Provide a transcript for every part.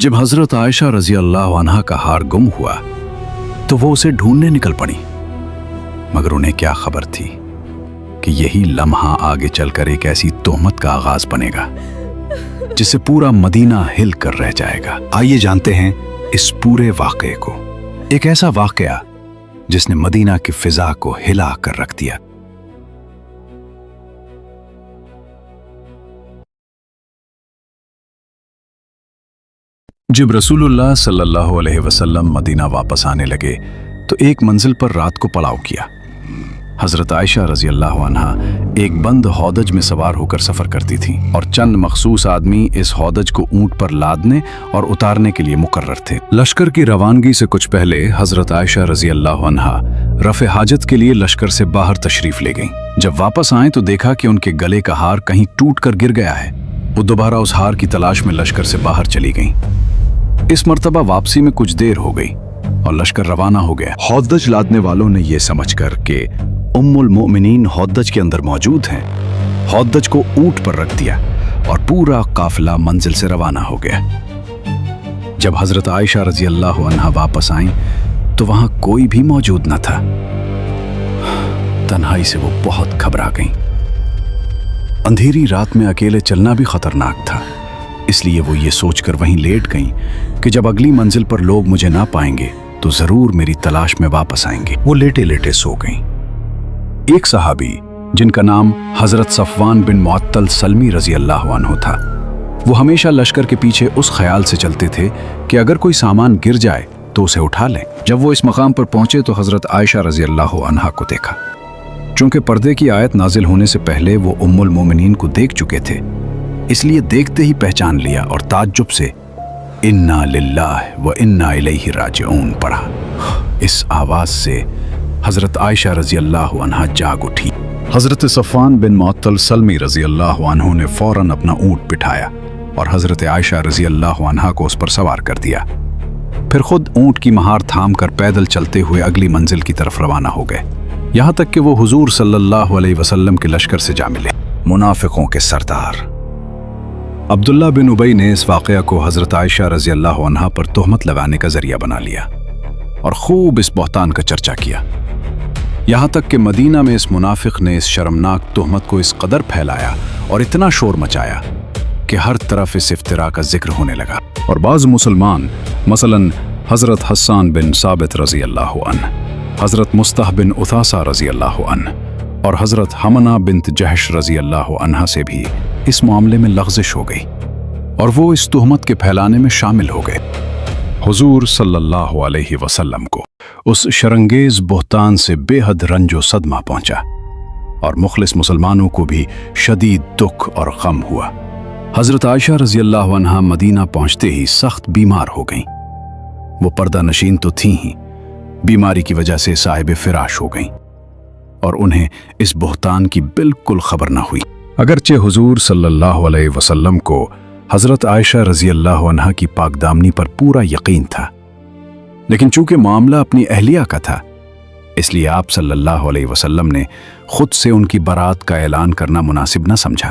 जब हजरत आयशा रजी अल्लाह अन्हा का हार गुम हुआ तो वो उसे ढूंढने निकल पड़ी, मगर उन्हें क्या खबर थी कि यही लम्हा आगे चलकर एक ऐसी तोहमत का आगाज बनेगा जिससे पूरा मदीना हिल कर रह जाएगा। आइए जानते हैं इस पूरे वाक़े को, एक ऐसा वाक़या जिसने मदीना की फिजा को हिला कर रख दिया। जब रसूलुल्लाह सल्लल्लाहु अलैहि वसल्लम मदीना वापस आने लगे तो एक मंजिल पर रात को पड़ाव किया। हजरत आयशा रजी अल्लाह अन्हा एक बंद हौदज में सवार होकर सफर करती थी और चंद मखसूस आदमी इस हौदज को ऊंट पर लादने और उतारने के लिए मुकर्रर थे। लश्कर की रवानगी से कुछ पहले हजरत आयशा रजी अल्लाह अन्हा रफ़े हाजत के लिए लश्कर से बाहर तशरीफ ले गईं। जब वापस आए तो देखा कि उनके गले का हार कहीं टूट कर गिर गया है। वो दोबारा उस हार की तलाश में लश्कर से बाहर चली गईं। इस मर्तबा वापसी में कुछ देर हो गई और लश्कर रवाना हो गया। हौदज लादने वालों ने यह समझकर कि उम्मुल मोमिनीन हौदज के अंदर मौजूद हैं, हौदज को ऊंट पर रख दिया और पूरा काफिला मंजिल से रवाना हो गया। जब हजरत आयशा रजी अल्लाह अन्हा वापस आईं तो वहां कोई भी मौजूद न था। तन्हाई से वो बहुत घबरा गईं। अंधेरी रात में अकेले चलना भी खतरनाक था, इसलिए वो ये सोचकर वहीं लेट गईं कि जब अगली मंजिल पर लोग मुझे ना पाएंगे तो जरूर मेरी तलाश में वापस आएंगे। वो लेटे लेटे सो गईं। एक सहाबी जिनका नाम हजरत सफवान बिन मुअत्तल सलमी रजी अल्लाह अन्हु था, वो हमेशा लश्कर के पीछे उस ख्याल से चलते थे कि अगर कोई सामान गिर जाए तो उसे उठा लें। जब वो इस मकाम पर पहुंचे तो हजरत आयशा रजी अल्लाह अन्हा को देखा। चूंकि पर्दे की आयत नाजिल होने से पहले वो उम्मुल मोमिनीन को देख चुके थे, इसलिए देखते ही पहचान लिया और ताज्जुब से इन्ना लिल्लाह व इन्ना इलैहि राजिऊन पढ़ा। इस आवाज से हजरत आयशा रजी अल्लाह अन्हा जाग उठी। हजरत सफवान बिन मुअत्तल सलमी रजी अल्लाह अन्हु ने फौरन अपना ऊंट बिठाया और हजरत आयशा रजी अल्लाह अन्हा को उस पर सवार कर दिया। फिर खुद ऊंट की महार थाम कर पैदल चलते हुए अगली मंजिल की तरफ रवाना हो गए, यहां तक कि वो हुजूर सल्लल्लाहु अलैहि वसल्लम के लश्कर से जा मिले। मुनाफिकों के सरदार अब्दुल्ला बिन उबई ने इस वाक़या को हजरत आयशा रजी अल्लाह अन्हा पर तोहमत लगाने का जरिया बना लिया और खूब इस बहतान का चर्चा किया। यहां तक कि मदीना में इस मुनाफिक ने इस शर्मनाक तोहमत को इस कदर फैलाया और इतना शोर मचाया कि हर तरफ इस इफ्तिरा का जिक्र होने लगा। और बाज़ मुसलमान मसलन हजरत हस्सान बिन साबित रजी अल्लाह अन्ह, हजरत मुस्तह बिन उथासा रजी अल्लाह अन्ह और हजरत हमना बिन्त जहश रजी अल्लाह अन्हा से भी इस मामले में लग़ज़िश हो गई और वो इस तोहमत के फैलाने में शामिल हो गए। हुजूर सल्लल्लाहु अलैहि वसल्लम को उस शरंगेज बहतान से बेहद रंजो सदमा पहुंचा और मुखलिस मुसलमानों को भी शदीद दुख और गम हुआ। हजरत आयशा रजी अल्लाह अन्हा मदीना पहुंचते ही सख्त बीमार हो गईं। वो पर्दा नशीन तो थीं ही, बीमारी की वजह से साहिब फिराश हो गईं और उन्हें इस बहतान की बिल्कुल खबर न हुई। अगरचे हुजूर सल्लल्लाहु अलैहि वसल्लम को हजरत आयशा रजी अल्लाह अन्हा की पाकदामनी पर पूरा यकीन था, लेकिन चूंकि मामला अपनी अहलिया का था, इसलिए आप सल्लल्लाहु अलैहि वसल्लम ने खुद से उनकी बरात का ऐलान करना मुनासिब न समझा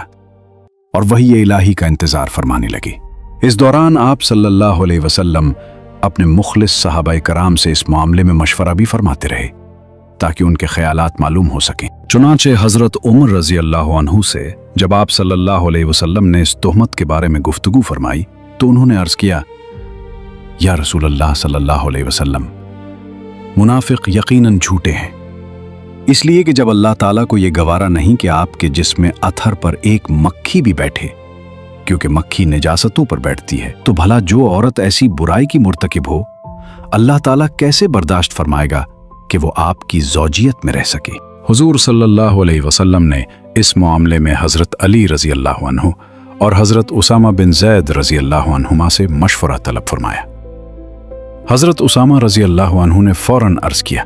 और वही इलाही का इंतजार फरमाने लगे। इस दौरान आप सल्लल्लाहु अलैहि वसल्लम अपने मुखलिस सहाबाए कराम से इस मामले में मशवरा भी फरमाते रहे ताकि उनके ख्यालात मालूम हो सकें। चुनांचे हजरत उमर रजी अल्लाह अन्हु से जब आप सल्लल्लाहु अलैहि वसल्लम ने इस तोहमत के बारे में गुफ्तगू फरमाई तो उन्होंने अर्ज किया, या रसूल अल्लाह सल्लल्लाहु अलैहि वसल्लम, मुनाफिक यकीनन झूठे हैं, इसलिए कि जब अल्लाह ताला को यह गवारा नहीं कि आपके जिस्म अथर पर एक मक्खी भी बैठे, क्योंकि मक्खी निजासतों पर बैठती है, तो भला जो औरत ऐसी बुराई की मुर्तकिब हो, अल्लाह ताला कैसे बर्दाश्त फरमाएगा कि वो आपकी ज़ौजियत में रह सके। हुजूर सल्लल्लाहु अलैहि वसल्लम ने इस मामले में हजरत अली रजी अल्लाह अन्हु और हजरत उसामा बिन ज़ैद रजी अल्लाह अन्हुमा से मशवरा तलब फरमाया। हजरत उसामा रजी अल्लाह अन्हु ने फौरन अर्ज किया,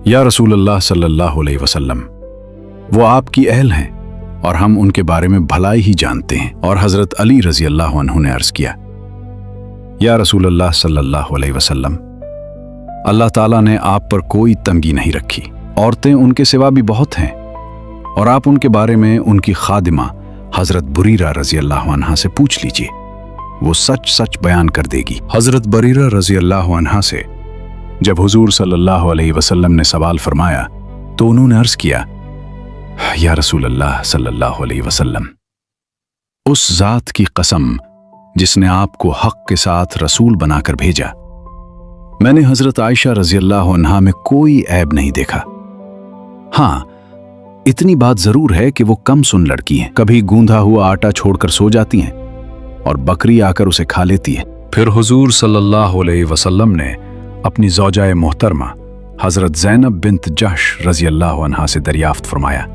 या रसूल अल्लाह सल्लल्लाहु अलैहि वसल्लम, वो आपकी अहल हैं और हम उनके बारे में भलाई ही जानते हैं। और हजरत अली रजी अल्लाह अन्हु ने अर्ज किया, या रसूल अल्लाह सल्लल्लाहु अलैहि वसल्लम, अल्लाह ताला ने आप पर कोई तंगी नहीं रखी, औरतें उनके सिवा भी बहुत हैं और आप उनके बारे में उनकी खादिमा हजरत बुरीरा रजी अल्लाह अन्हा से पूछ लीजिए, वो सच सच बयान कर देगी। हजरत बरीरा रजी अल्लाह अन्हा से जब हुजूर सल्लल्लाहु अलैहि वसल्लम ने सवाल फरमाया तो उन्होंने अर्ज किया, या रसूल अल्लाह सल्लल्लाहु अलैहि वसल्लम, उस जात की कसम जिसने आपको हक के साथ रसूल बनाकर भेजा, मैंने हजरत आयशा रजी अल्लाह अन्हा में कोई ऐब नहीं देखा। हाँ, इतनी बात जरूर है कि वो कम सुन लड़की हैं। कभी गूंधा हुआ आटा छोड़कर सो जाती हैं और बकरी आकर उसे खा लेती है। फिर हुजूर सल्लल्लाहु अलैहि वसल्लम ने अपनी ज़ौजाए मोहतरमा हजरत ज़ैनब बिन्त जहश रजी अल्लाह अन्हा से दरियाफ्त फरमाया,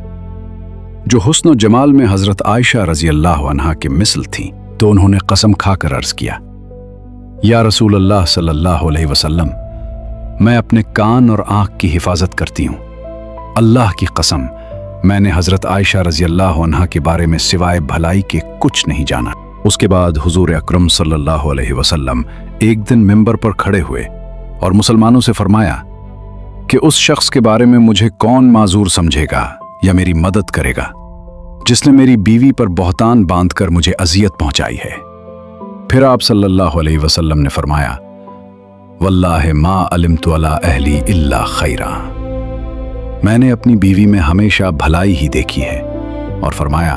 जो हुस्न और जमाल में हजरत आयशा रजी अल्लाह अन्हा के मिसल थी, तो उन्होंने कसम खाकर अर्ज किया, या रसूल अल्लाह सल्लल्लाहु अलैहि वसल्लम, मैं अपने कान और आंख की हिफाजत करती हूँ। अल्लाह की कसम, मैंने हजरत आयशा रजी अल्लाह अन्हा के बारे में सिवाय भलाई के कुछ नहीं जाना। उसके बाद हुजूर अकरम सल्लल्लाहु अलैहि वसल्लम एक दिन मिंबर पर खड़े हुए और मुसलमानों से फरमाया कि उस शख्स के बारे में मुझे कौन माजूर समझेगा या मेरी मदद करेगा जिसने मेरी बीवी पर बहतान बांधकर मुझे अजियत पहुंचाई है। फिर आप सल्लल्लाहु अलैहि वसल्लम ने फरमाया, वल्लाहि मा अलिमतु अला अहली इल्ला खैरा, मैंने अपनी बीवी में हमेशा भलाई ही देखी है। और फरमाया,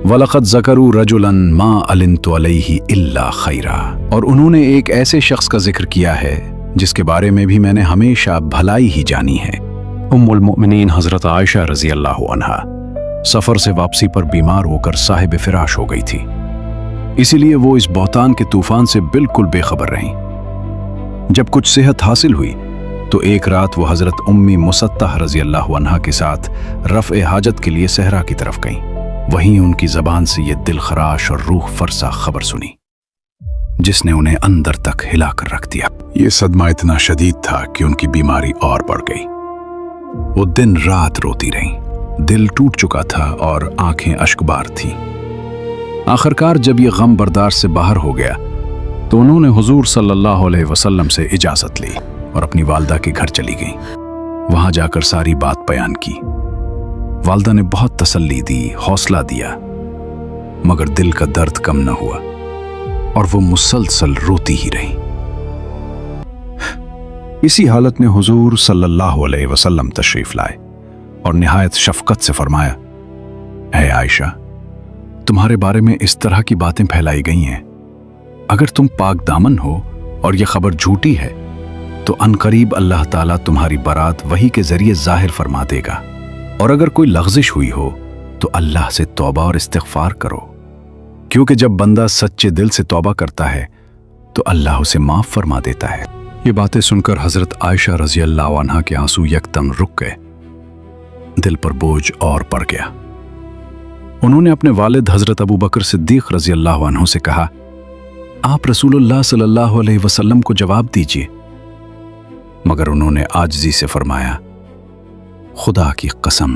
वलक़द ज़करू रजुलन मा अलिमतु अलैहि इल्ला खैरा, और उन्होंने एक ऐसे शख्स का जिक्र किया है जिसके बारे में भी मैंने हमेशा भलाई ही जानी है। उम्मुल मोमिनीन हजरत आयशा रजी अल्लाह अन्हा सफर से वापसी पर बीमार होकर साहिब फिराश हो गई थी, इसीलिए वो इस बहतान के तूफान से बिल्कुल बेखबर रहीं। जब कुछ सेहत हासिल हुई तो एक रात वो हजरत उम्मी मुसत्तह रजी अल्लाह अन्हा के साथ रफ़ हाजत के लिए सहरा की तरफ गईं। वहीं उनकी जबान से ये दिल खराश और रूह फरसा खबर सुनी जिसने उन्हें अंदर तक हिलाकर रख दिया। ये सदमा इतना शदीद था कि उनकी बीमारी और बढ़ गई। वो दिन रात रोती रहीं, दिल टूट चुका था और आंखें अश्कबार थीं। आखिरकार जब ये गम बर्दाश्त से बाहर हो गया तो उन्होंने हुजूर सल्लल्लाहु अलैहि वसल्लम से इजाज़त ली और अपनी वालदा के घर चली गईं। वहां जाकर सारी बात बयान की। वालदा ने बहुत तसल्ली दी, हौसला दिया, मगर दिल का दर्द कम न हुआ और वो मुसलसल रोती ही रही। इसी हालत में हुजूर सल्लल्लाहु अलैहि वसल्लम तशरीफ लाए और निहायत शफकत से फरमाया, ऐ आयशा, तुम्हारे बारे में इस तरह की बातें फैलाई गई हैं, अगर तुम पाक दामन हो और यह खबर झूठी है तो अनकरीब अल्लाह ताला तुम्हारी बारात वही के जरिए जाहिर फरमा देगा, और अगर कोई लग़्ज़िश हुई हो तो अल्लाह से तौबा और इस्तिग़फ़ार करो, क्योंकि जब बंदा सच्चे दिल से तौबा करता है तो अल्लाह उसे माफ़ फरमा देता है। ये बातें सुनकर हज़रत आयशा रज़ी अल्लाह अन्हा के आंसू यकदम रुक गए। दिल पर बोझ और पड़ गया। उन्होंने अपने वालिद हज़रत अबू बकर सिद्दीक़ रज़ी अल्लाह अन्हु से कहा, आप रसूलुल्लाह सल्लल्लाहु अलैहि वसल्लम को जवाब दीजिए। मगर उन्होंने आजिज़ी से फरमाया, खुदा की कसम,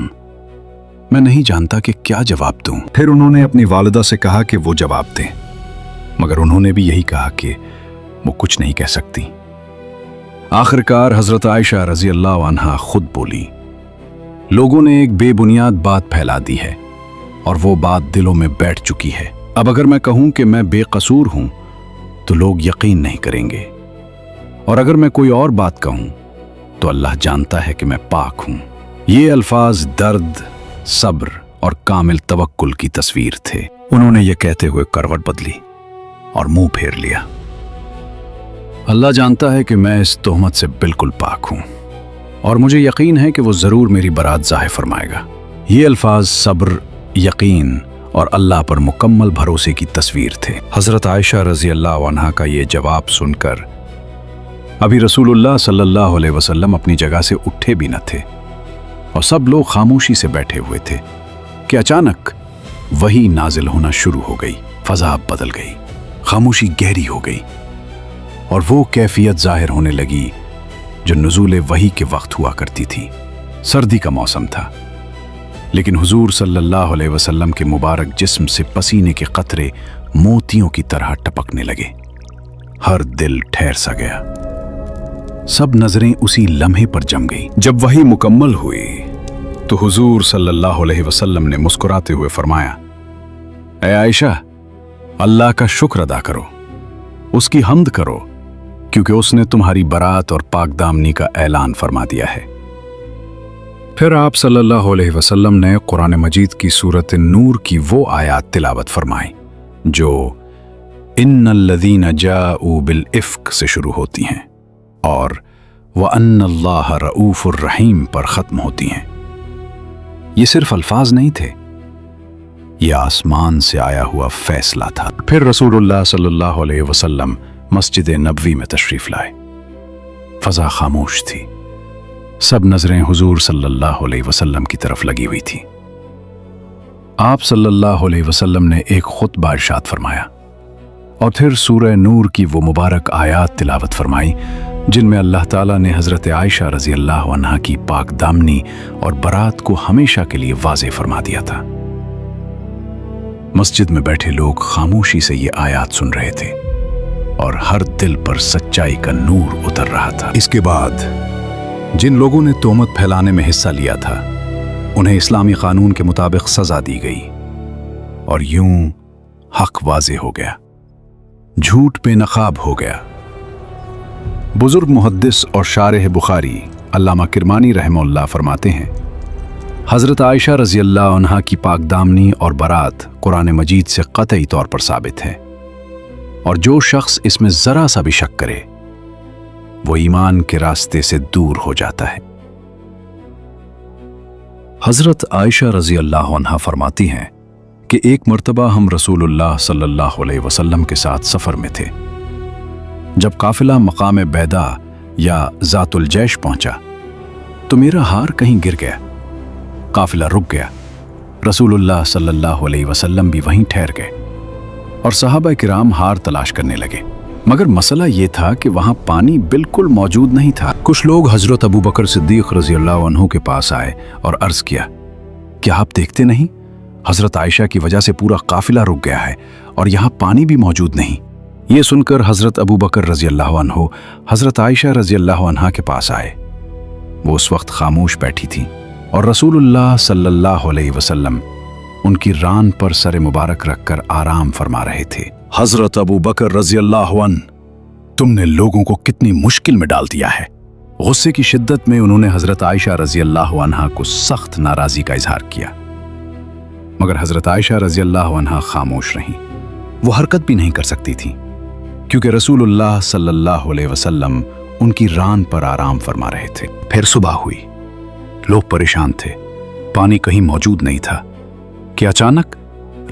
मैं नहीं जानता कि क्या जवाब दूं। फिर उन्होंने अपनी वालिदा से कहा कि वो जवाब दें, मगर उन्होंने भी यही कहा कि वो कुछ नहीं कह सकती। आखिरकार हज़रत आयशा रज़ी अल्लाह अन्हा खुद बोली, लोगों ने एक बेबुनियाद बात फैला दी है और वो बात दिलों में बैठ चुकी है। अब अगर मैं कहूं कि मैं बेकसूर हूं तो लोग यकीन नहीं करेंगे, और अगर मैं कोई और बात कहूं तो अल्लाह जानता है कि मैं पाक हूं। ये अल्फाज दर्द, सब्र और कामिल तवक्कुल की तस्वीर थे। उन्होंने ये कहते हुए करवट बदली और मुंह फेर लिया। अल्लाह जानता है कि मैं इस तोहमत से बिल्कुल पाक हूं और मुझे यकीन है कि वो जरूर मेरी बरात ज़ाहिर फरमाएगा। ये अल्फाज सब्र, यकीन और अल्लाह पर मुकम्मल भरोसे की तस्वीर थे। हज़रत आयशा रज़ी अल्लाह अन्हा का ये जवाब सुनकर अभी रसूलुल्लाह सल्लल्लाहु अलैहि वसल्लम अपनी जगह से उठे भी न थे और सब लोग खामोशी से बैठे हुए थे कि अचानक वही नाजिल होना शुरू हो गई। फ़ज़ा बदल गई, खामोशी गहरी हो गई और वो कैफियत ज़ाहिर होने लगी जो नुज़ूल वही के वक्त हुआ करती थी। सर्दी का मौसम था, लेकिन हुजूर सल्लल्लाहु अलैहि वसल्लम के मुबारक जिस्म से पसीने के कतरे मोतियों की तरह टपकने लगे। हर दिल ठहर सा गया। सब नजरें उसी लम्हे पर जम गई। जब वही मुकम्मल हुई तो हुजूर सल्लल्लाहु अलैहि वसल्लम ने मुस्कुराते हुए फरमाया, ऐ आयशा, अल्लाह का शुक्र अदा करो, उसकी हम्द करो, क्योंकि उसने तुम्हारी बरात और पाकदामनी का ऐलान फरमा दिया है। फिर आप सल्लल्लाहु अलैहि वसल्लम ने कुरान मजीद की सूरत नूर की वो आयात तिलावत फरमाई जो इन्नल्लज़ीना जाऊ बिल इफ्क से शुरू होती हैं और व अन्नल्लाह रऊफुर रहीम पर ख़त्म होती हैं। ये सिर्फ अल्फाज नहीं थे, ये आसमान से आया हुआ फैसला था। फिर रसूलुल्लाह सल्लल्लाहु अलैहि वसल्लम मस्जिद नबवी में तशरीफ लाए। फ़ज़ा खामोश थी, सब नजरें हुजूर सल्लल्लाहु अलैहि वसल्लम की तरफ लगी हुई थी। आप सल्लल्लाहु अलैहि वसल्लम ने एक खुतबा इरशाद फरमाया और फिर सूरह नूर की वो मुबारक आयात तिलावत फरमाई जिनमें अल्लाह ताला ने हज़रत आयशा रज़ी अल्लाह अन्हा की पाक दामनी और बरात को हमेशा के लिए वाज़े फरमा दिया था। मस्जिद में बैठे लोग खामोशी से ये आयात सुन रहे थे और हर दिल पर सच्चाई का नूर उतर रहा था। इसके बाद जिन लोगों ने तोहमत फैलाने में हिस्सा लिया था उन्हें इस्लामी कानून के मुताबिक सजा दी गई और यूं हक वाज़े हो गया, झूठ बेनकाब हो गया। बुजुर्ग मुहद्दिस और शारिह बुखारी अल्लामा किरमानी रहमहुल्लाह फरमाते हैं, हज़रत आयशा रज़ी अल्लाह अन्हा की पाकदामनी और बरात कुरान मजीद से क़तई तौर पर साबित है और जो शख्स इसमें ज़रा सा भी शक करे वो ईमान के रास्ते से दूर हो जाता है। हज़रत आयशा रज़ी अल्लाह अन्हा फरमाती हैं कि एक मर्तबा हम रसूलुल्लाह सल्लल्लाहु अलैहि वसल्लम के साथ सफ़र में थे। जब काफ़िला मकाम बैदा या ज़ातुल जैश पहुंचा तो मेरा हार कहीं गिर गया। काफ़िला रुक गया, रसूलुल्लाह सल्लल्लाहु अलैहि वसल्लम भी वहीं ठहर गए और सहाबा किराम हार तलाश करने लगे। मगर मसला ये था कि वहाँ पानी बिल्कुल मौजूद नहीं था। कुछ लोग हज़रत अबू बकर सिद्दीक़ रज़ी अल्लाह अन्हु के पास आए और अर्ज़ किया, क्या आप देखते नहीं, हज़रत आयशा की वजह से पूरा काफ़िला रुक गया है और यहाँ पानी भी मौजूद नहीं। ये सुनकर हज़रत अबू बकर रज़ी अल्लाह अन्हु हज़रत आयशा रज़ी अल्लाह अन्हा के पास आए। वो उस वक्त खामोश बैठी थी और रसूलुल्लाह सल्लल्लाहु अलैहि वसल्लम उनकी रान पर सर मुबारक रखकर आराम फरमा रहे थे। हज़रत अबू बकर रज़ी अल्लाह अन्हु, तुमने लोगों को कितनी मुश्किल में डाल दिया है। गुस्से की शिद्दत में उन्होंने हज़रत आयशा रज़ी अल्लाह अन्हा को सख्त नाराज़गी का इजहार किया, मगर हज़रत आयशा रज़ी अल्लाह अन्हा खामोश रहीं। वो हरकत भी नहीं कर सकती थी क्योंकि रसूलुल्लाह सल्लल्लाहु अलैहि वसल्लम उनकी रान पर आराम फरमा रहे थे। फिर सुबह हुई, लोग परेशान थे, पानी कहीं मौजूद नहीं था कि अचानक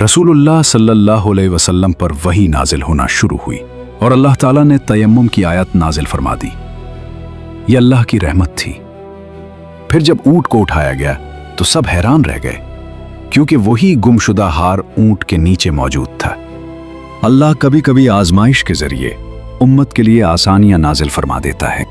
रसूलुल्लाह सल्लल्लाहु अलैहि वसल्लम पर वही नाजिल होना शुरू हुई और अल्लाह ताला ने तयम्मुम की आयत नाजिल फरमा दी। यह अल्लाह की रहमत थी। फिर जब ऊंट को उठाया गया तो सब हैरान रह गए क्योंकि वही गुमशुदा हार ऊंट के नीचे मौजूद था। अल्लाह कभी कभी आजमाइश के जरिए उम्मत के लिए आसानियां नाजिल फरमा देता है।